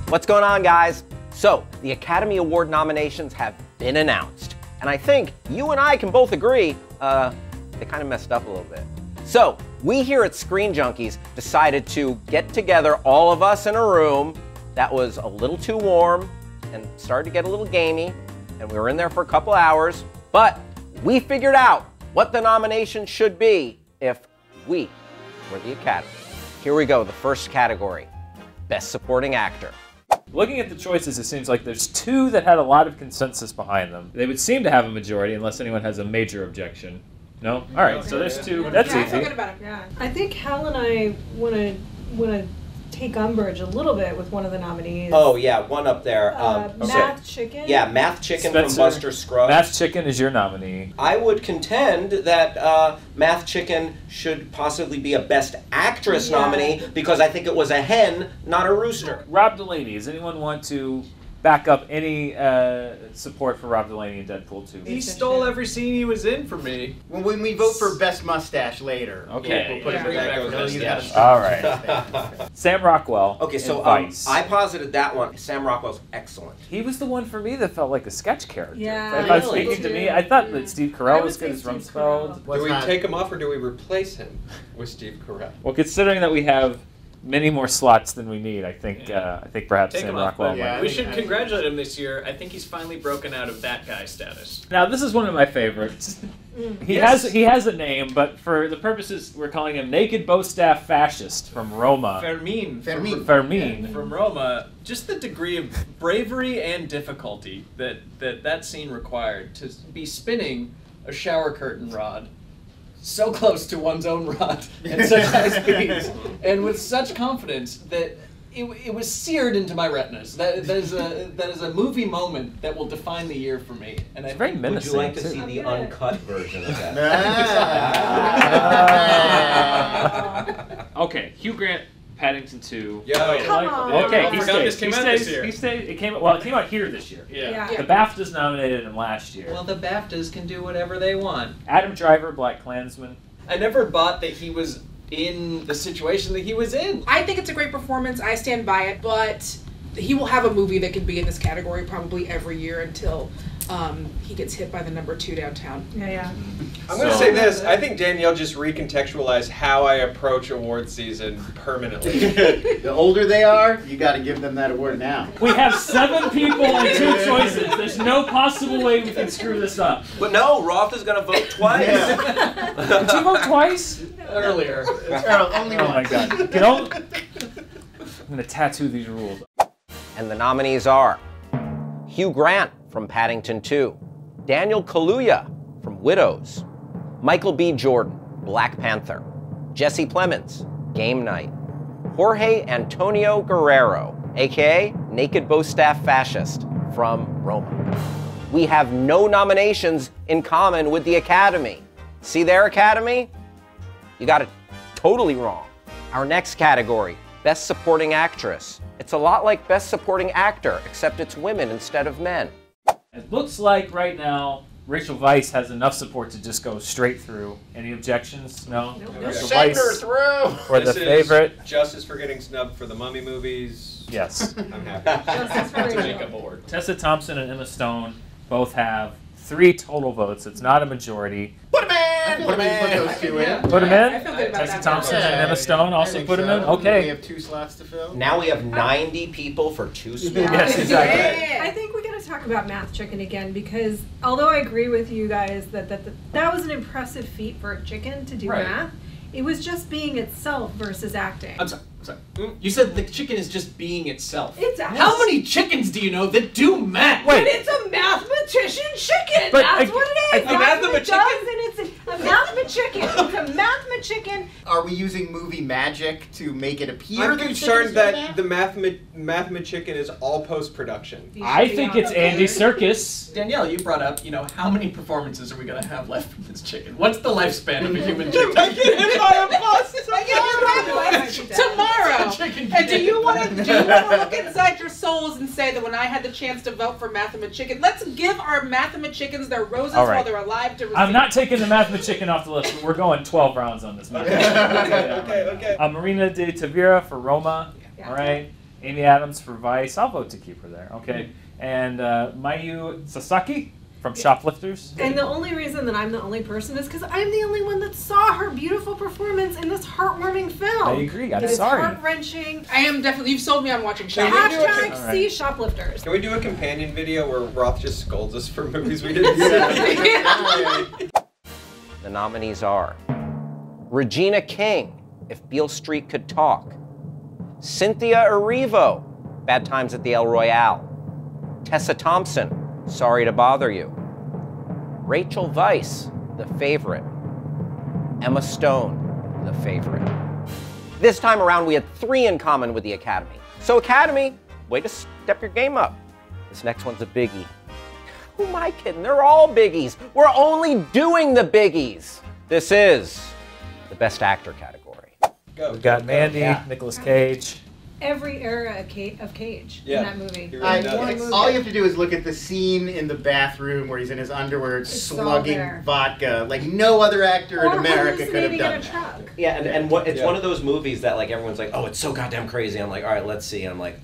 What's going on, guys? So, the Academy Award nominations have been announced. And I think you and I can both agree, they kind of messed up a little bit. So, we here at Screen Junkies decided to get together, all of us in a room that was a little too warm and started to get a little gamey. And we were in there for a couple hours. But we figured out what the nomination should be if we were the Academy. Here we go, the first category, Best Supporting Actor. Looking at the choices, it seems like there's two that had a lot of consensus behind them. They would seem to have a majority unless anyone has a major objection. No? All right, so there's two. That's easy. I feel good about it. Yeah. I think Hal and I want to take umbrage a little bit with one of the nominees. Oh yeah, one up there. Math Chicken. Yeah, Math Chicken Spencer, from Buster Scruggs. Math Chicken is your nominee. I would contend that Math Chicken should possibly be a Best Actress nominee because I think it was a hen, not a rooster. Rob Delaney. Does anyone want to back up any support for Rob Delaney in Deadpool 2? He stole every scene he was in for me. Well, when we vote for Best Mustache later. Okay. We'll put it back. All right. Sam Rockwell. Okay, so Vice. I posited that one. Sam Rockwell's excellent. He was the one for me that felt like a sketch character. Yeah, If I was speaking to me, I thought that Steve Carell was good as Rumsfeld. Do we take him off or do we replace him with Steve Carell? Well, considering that we have many more slots than we need, I think perhaps Sam Rockwell might. We should congratulate him this year. I think he's finally broken out of that guy status. Now, this is one of my favorites. He has a name, but for the purposes, we're calling him Naked Bowstaff Fascist from Roma. Fermin. From Roma. Just the degree of bravery and difficulty that scene required to be spinning a shower curtain rod so close to one's own rod at such high speeds and with such confidence that it was seared into my retinas. That is a movie moment that will define the year for me. And it's very menacing. Would you like to see the uncut version of that? Okay, Hugh Grant, Paddington 2. Come on. Okay, he This came out this year. He stayed. It came out here this year. Yeah. The BAFTAs nominated him last year. Well, the BAFTAs can do whatever they want. Adam Driver, Black Klansman. I never bought that he was in the situation that he was in. I think it's a great performance. I stand by it, but he will have a movie that can be in this category probably every year until he gets hit by the number 2 downtown. Yeah. I'm going to say this. I think Danielle just recontextualized how I approach award season permanently. The older they are, you got to give them that award now. We have 7 people and 2 choices. There's no possible way we can screw this up. But no, Roth is going to vote twice. Did you vote twice? Earlier. Only Oh one. my God. I'm going to tattoo these rules. And the nominees are Hugh Grant from Paddington 2, Daniel Kaluuya from Widows, Michael B. Jordan, Black Panther, Jesse Plemons, Game Night, Jorge Antonio Guerrero, aka Naked Bowstaff Fascist from Roma. We have no nominations in common with the Academy. See there, Academy? You got it totally wrong. Our next category, Best Supporting Actress. It's a lot like Best Supporting Actor, except it's women instead of men. It looks like right now Rachel Weisz has enough support to just go straight through. Any objections? No? Rachel Send her Weisz through! for the favorite. Justice for getting snubbed for the Mummy movies. Yes. I'm happy. Justice for To Rachel. make up award. Tessa Thompson and Emma Stone both have 3 total votes. It's not a majority. Put him in! Put those two in. Put them I in? feel good about Tessa that. Thompson and Emma Stone I also think put them so. in? We Okay. have 2 slots to fill. Now we have 90 people for 2 spots. Yes, exactly. I think we got to talk about Math Chicken again because although I agree with you guys that was an impressive feat for a chicken to do math, it was just being itself versus acting. I'm sorry. You said the chicken is just being itself. It's How many chickens do you know that do math? But it's a mathematician chicken. But That's what it is. A mathematician? It's a mathematician. It's a mathematician. Are we using movie magic to make it appear I'm that concerned chickens that do the Mathma Chicken is all post-production. I think it's Andy Serkis. Danielle, you brought up, how many performances are we going to have left from this chicken? What's the lifespan of a human chicken? Get hit by a bus! Tomorrow. Chicken And do you want to look inside your souls and say that when I had the chance to vote for Mathema Chicken, let's give our Mathema Chickens their roses All right. while they're alive to receive. I'm not taking the Mathema Chicken off the list, but we're going 12 rounds on this. Okay. Marina de Tavira for Roma. Yeah. All right. Amy Adams for Vice. I'll vote to keep her there. Okay. And Mayu Sasaki from Shoplifters. And the only reason that I'm the only person is because I'm the only one that saw her beautiful performance in this heartwarming film. I agree. I'm It is sorry. heart-wrenching. I am definitely. You've sold me on watching Can Shoplifters. we do Hashtag All right. see Shoplifters. Can we do a companion video where Roth just scolds us for movies we didn't see? The nominees are Regina King, If Beale Street Could Talk, Cynthia Erivo, Bad Times at the El Royale, Tessa Thompson, Sorry to Bother You, Rachel Weisz, The Favorite, Emma Stone, The Favorite. This time around, we had 3 in common with the Academy. So Academy, way to step your game up. This next one's a biggie. Who am I kidding? They're all biggies. We're only doing the biggies. This is the Best Actor category. We've got Mandy, Nicolas Cage. Every era of Cage Yeah. in that movie. You're right. One movie. All you have to do is look at the scene in the bathroom where he's in his underwear all slugging there. vodka. Like no other actor in Or America could have hallucinating done in a that. truck. Yeah, and what, it's Yeah. one of those movies that like everyone's like, oh, it's so goddamn crazy. I'm like, all right, let's see. And I'm like,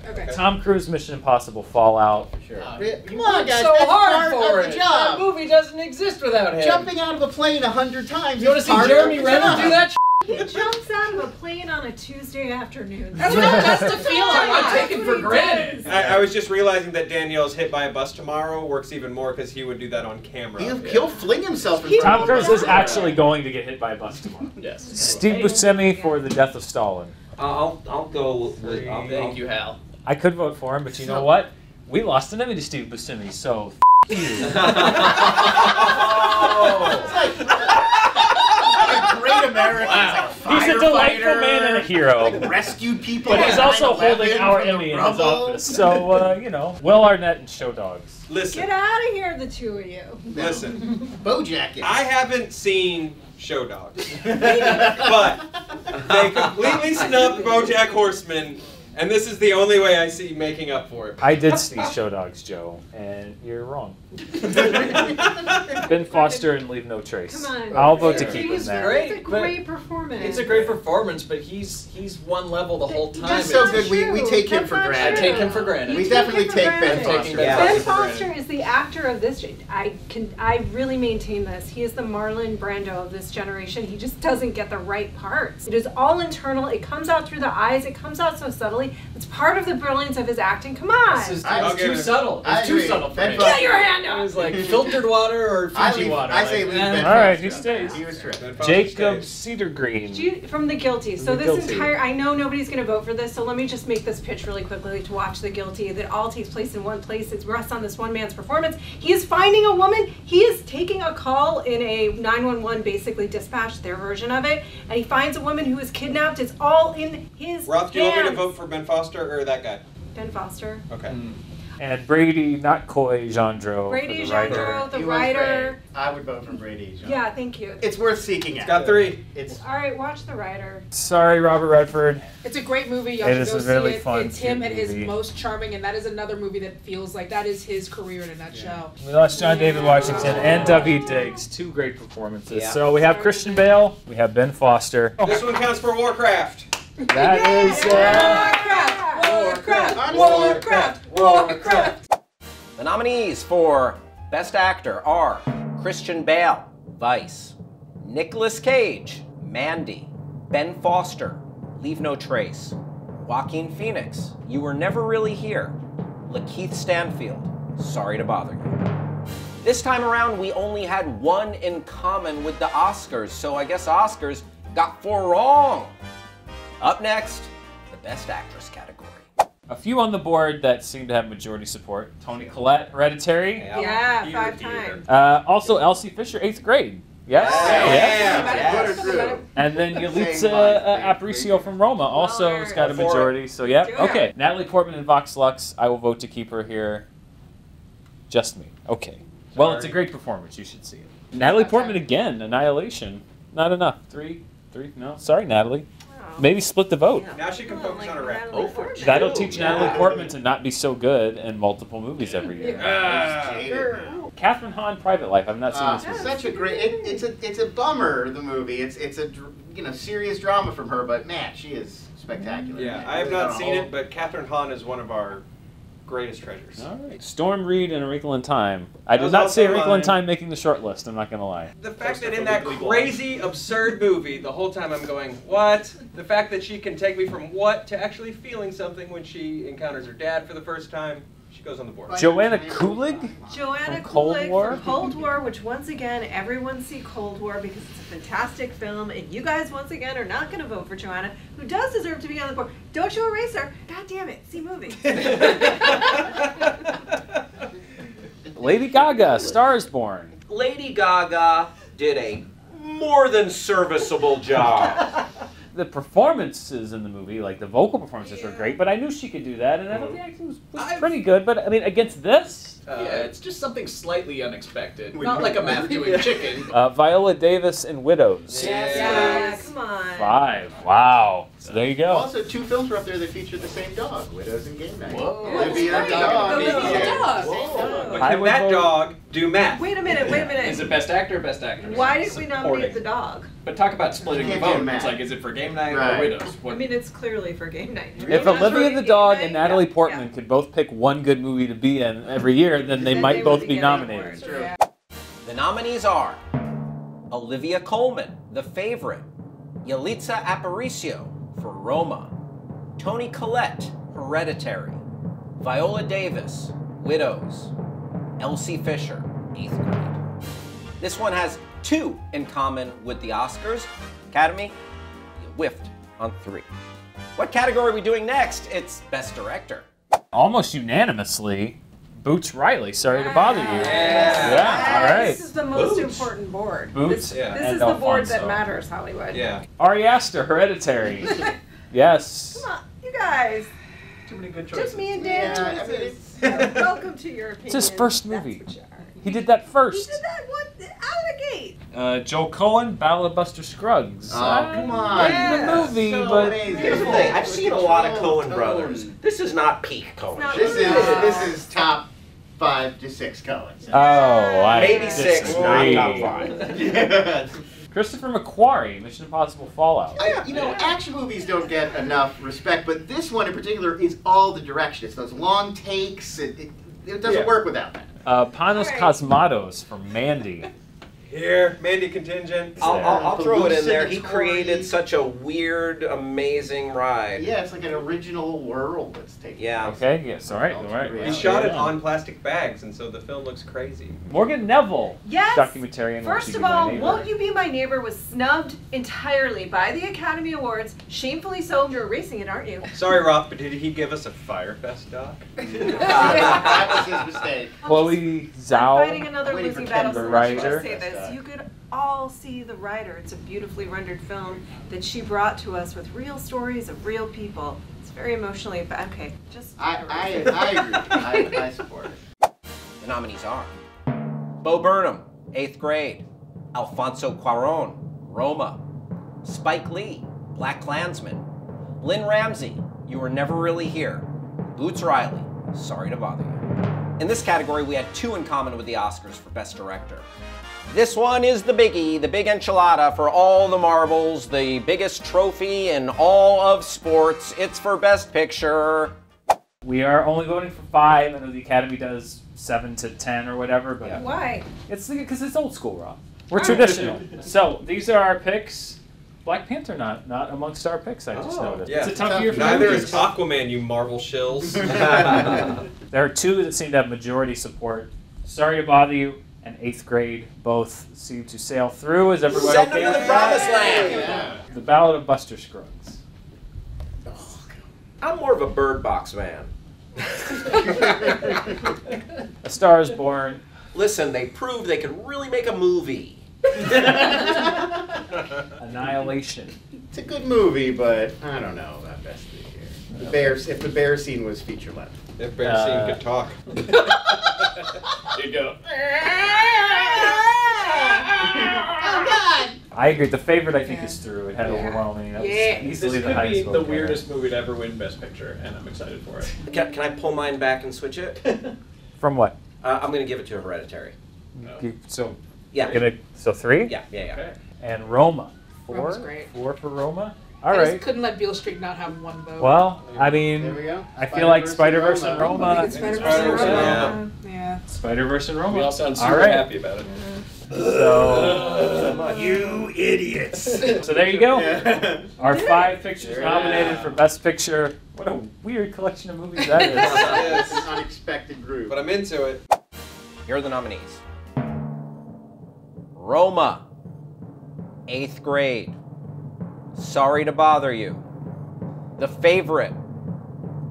Okay. Tom Cruise, Mission Impossible, Fallout. Sure. Come on, guys, so that's hard part for of it. the That job. movie doesn't exist without him. Jumping out of a plane 100 times. You want to is see part of Jeremy the Renner job. do that? He jumps out of a plane on a Tuesday afternoon. That's the feeling. I'm taken for granted. I was just realizing that Danielle's hit by a bus tomorrow works even more because he would do that on camera. He'll fling himself in He front Tom of Cruise a is actually going to get hit by a bus tomorrow. Yes. Steve Buscemi for The Death of Stalin. I'll go with. Thank you, Hal. I could vote for him, but you know what? We lost an Emmy to Steve Buscemi, so you. It's like great Americans. Wow. Like He's a delightful firefighter, man and a hero. Like rescued people. But he's on also 9/11 holding our from the Emmy in his rubble. office. So, Will Arnett and Show Dogs. Listen, Get out of here, the two of you. listen. Bojack. I haven't seen Show Dogs, but they completely snubbed BoJack Horseman, and this is the only way I see making up for it. I did see Show Dogs, Joe, and you're wrong. Ben Foster and Leave No Trace. Come on. I'll vote to He keep him was there. great. It's a Great, but great performance. It's a great performance, but he's one level the whole time. He's so That's good. We true. take him That's for not I granted. true. take him for granted. We You definitely him for take Ben granted. Foster. Taking Yeah. Ben for Foster granted. is the actor of this. I really maintain this. He is the Marlon Brando of this generation. He just doesn't get the right parts. It is all internal. It comes out through the eyes. It comes out so subtly. It's part of the brilliance of his acting. Come on. This is I'll it's give too it- subtle. I It's too agree. subtle for Ben me. Foster- Get your hand It up. was like filtered water or Fiji water. I say like, leave eh. Ben All right, Foster. he stays. He was terrific. Ben Foster Jacob stays. Cedargreen. From The Guilty. So The this Guilty. entire, I know nobody's going to vote for this, so let me just make this pitch really quickly to watch The Guilty. That all takes place in one place. It rests on this one man's performance. He is finding a woman. He is taking a call in a 911, basically dispatch, their version of it, and he finds a woman who is kidnapped. It's all in his Roth, do you want me to hands. vote for Ben Foster or that guy? Ben Foster. Okay. And Brady, not Coy, Jandro. Brady for the writer. Jandro, the He was writer. great. I would vote for Brady. Jean. Yeah, thank you. It's worth seeking out. Got 3. It's All right, watch the writer. Sorry, Robert Redford. It's a great movie. Y'all It should is go a really see it. fun, It's him cute at his movie. most charming, and that is another movie that feels like that is his career in a nutshell. We lost John David Washington and W. Diggs. 2 great performances. Yeah. So we have Christian Bale. We have Ben Foster. This one counts for Warcraft. That is. Warcraft! Warcraft! Warcraft! The nominees for Best Actor are Christian Bale, Vice, Nicolas Cage, Mandy, Ben Foster, Leave No Trace, Joaquin Phoenix, You Were Never Really Here, Lakeith Stanfield, Sorry to Bother You. This time around, we only had 1 in common with the Oscars, so I guess Oscars got 4 wrong. Up next, the Best Actress category. A few on the board that seem to have majority support. Toni Collette, Hereditary. Yeah, Peter, 5 Peter. times. Also, Elsie Fisher, 8th grade. Yes? Yeah. Put her through. And then Same Yalitza line. Aparicio from Roma also has got a For it. majority. So, yeah. Do it. Okay. Natalie Portman and Vox Lux. I will vote to keep her here. Just me. Okay. Well, it's a great performance. You should see it. Natalie Portman again. Annihilation. Not enough. 3? No. Sorry, Natalie. Maybe split the vote. Now she can focus on her rap. Natalie Portman. That'll teach Natalie Portman to not be so good in multiple movies every year. Catherine Hahn, Private Life. I've not seen this It's movie. such a great. It's a bummer. The movie. It's a serious drama from her, but man, she is spectacular. Yeah, Man. I have Really not on a seen whole- it, but Catherine Hahn is one of our greatest treasures. All right. Storm Reed and A Wrinkle in Time. I That did was not see A also Wrinkle in mine. Time making the short list, I'm not going to lie. The fact that Poster in for that Legally Blonde. crazy, absurd movie, the whole time I'm going, what? The fact that she can take me from what to actually feeling something when she encounters her dad for the first time, she goes on the board. Joanna Kulig? Joanna From Cold Kulig War? from Cold War, which once again, everyone see Cold War because it's a fantastic film, and you guys once again are not going to vote for Joanna, who does deserve to be on the board. Don't you erase her. God damn it, see movies. Lady Gaga, Star is Born. Lady Gaga did a more than serviceable job. The performances in the movie, like the vocal performances were great, but I knew she could do that, and I thought the acting was pretty good, but I mean, against this? Yeah, it's just something slightly unexpected. Not like a math doing chicken. Viola Davis in Widows. Yeah, come on. 5. Wow. So there you go. Also, 2 films were up there that featured the same dog, Widows and Game Night. Whoa. Olivia That's dog. right. Yeah. Olivia dog. Whoa. But I can would that vote- dog do math? Wait a minute. Is it best actor or best actress? Why did we nominate Supporting. the dog? But talk about splitting the Can't do vote. math. It's like, is it for Game Night Right. or Widows? I What, mean, it's clearly for Game Night. If Olivia the Dog and Natalie Portman could both pick one good movie to be in every year, then they Then might they both would be be getting nominated. awards. Yeah. The nominees are Olivia Colman, The Favorite, Yalitza Aparicio for Roma, Toni Collette, Hereditary, Viola Davis, Widows, Elsie Fisher, 8th Grade. This one has 2 in common with the Oscars. Academy, you whiffed on 3. What category are we doing next? It's Best Director. Almost unanimously, Boots Riley, Sorry to Bother You. Yeah. All right. This is the most Boots. important board. Boots This, Yeah. this and is the board Alfonso. that matters, Hollywood. Yeah. Ari Aster, Hereditary. Yes. Come on, you guys. too many good choices. Just me and Dan. Yeah, I mean, choices. it's- Welcome to your opinion. It's his first That's movie. what you are. He did that He first. did that one out of the gate. Joel Cohen, Ballad of Buster Scruggs. Oh, come on. Yeah. The movie, So but amazing. Here's the thing, I've seen a lot of Control, Coen brothers. tone. This is not peak Coen. not This really. is top 5 to 6 Coens. oh, I Maybe 6, not disagree. top 5. Yeah. Christopher McQuarrie, Mission Impossible Fallout. Action movies don't get enough respect, but this one in particular is all the direction. It's those long takes. It doesn't Yeah. work without that. Panos Alright. Cosmatos from Mandy. Here, Mandy contingent. I'll throw it in there. He Hallucinatory. created such a weird, amazing ride. Yeah, it's like an original world that's taken. Yeah. Okay, yes, all right, all right. He shot it on plastic bags, and so the film looks crazy. Morgan Neville. Yes. Documentarian. Won't First You of Be My all, Neighbor? Won't You Be My Neighbor was snubbed entirely by the Academy Awards. Shamefully so. You're erasing it, aren't you? Sorry, Roth, but did he give us a Firefest doc? That was his mistake. Chloe I'm Zhao. fighting another Waiting losing for battle. Ken, So the let me just writer. say this: you could all see The Rider. It's a beautifully rendered film that she brought to us with real stories of real people. It's very emotionally. Okay, just. I agree. I support it. The nominees are Bo Burnham, 8th Grade, Alfonso Cuarón, Roma, Spike Lee, Black Klansman, Lynn Ramsey, You Were Never Really Here, Boots Riley, Sorry to Bother You. In this category, we had 2 in common with the Oscars for Best Director. This one is the biggie, the big enchilada for all the marbles, the biggest trophy in all of sports. It's for Best Picture. We are only voting for 5. I know the Academy does 7 to 10 or whatever, but Yeah. Why? it's because it's old school, Rob. We're traditional. So these are our picks. Black Panther not amongst our picks. I just noticed. Yeah. It's a tough year for Neither movies. is Aquaman, you Marvel shills. There are 2 that seem to have majority support. Sorry to Bother You and 8th Grade both seem to sail through. Is everyone Send okay them to with the promised that? land. The Ballad of Buster Scruggs. I'm more of a Bird Box man. A Star is Born. Listen, they proved they could really make a movie. Annihilation. It's a good movie, but I don't know about best of the year. The bears, if the bear scene was feature length. If Bear Scene could talk. There you go. I agree. The favorite, I think, is Through. It had overwhelming. That was Yeah. This easily could the highest be vote the getter. weirdest movie to ever win Best Picture, and I'm excited for it. Can I pull mine back and switch it? From what? I'm going to give it to Hereditary. So Yeah. so 3. Yeah. And Roma, Roma's great. 4 for Roma. All I right. just couldn't let Beale Street not have one vote. Well, I mean, There we go. I feel like Spider-Verse and Roma. I think it's Spider-Verse and Spider-Verse, Roma. Yeah. Spider-Verse and Roma. We all sound All super right. happy about it. So, You idiots. so there you go. Yeah. Our 5 pictures There it nominated is. for Best Picture. What a weird collection of movies that is. It's an unexpected group. But I'm into it. Here are the nominees. Roma, 8th Grade, Sorry to Bother You, The Favorite,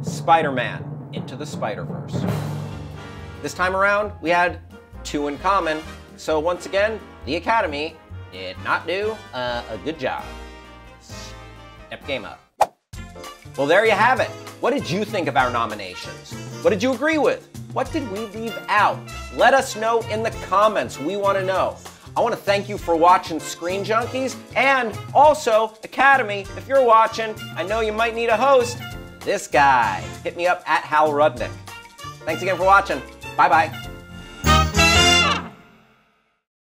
Spider-Man, Into the Spider-Verse. This time around, we had 2 in common, so once again, the Academy did not do a good job. Step game up. Well, there you have it. What did you think of our nominations? What did you agree with? What did we leave out? Let us know in the comments. We want to know. I want to thank you for watching Screen Junkies, and also, Academy, if you're watching, I know you might need a host. This guy. Hit me up at Hal Rudnick. Thanks again for watching. Bye-bye.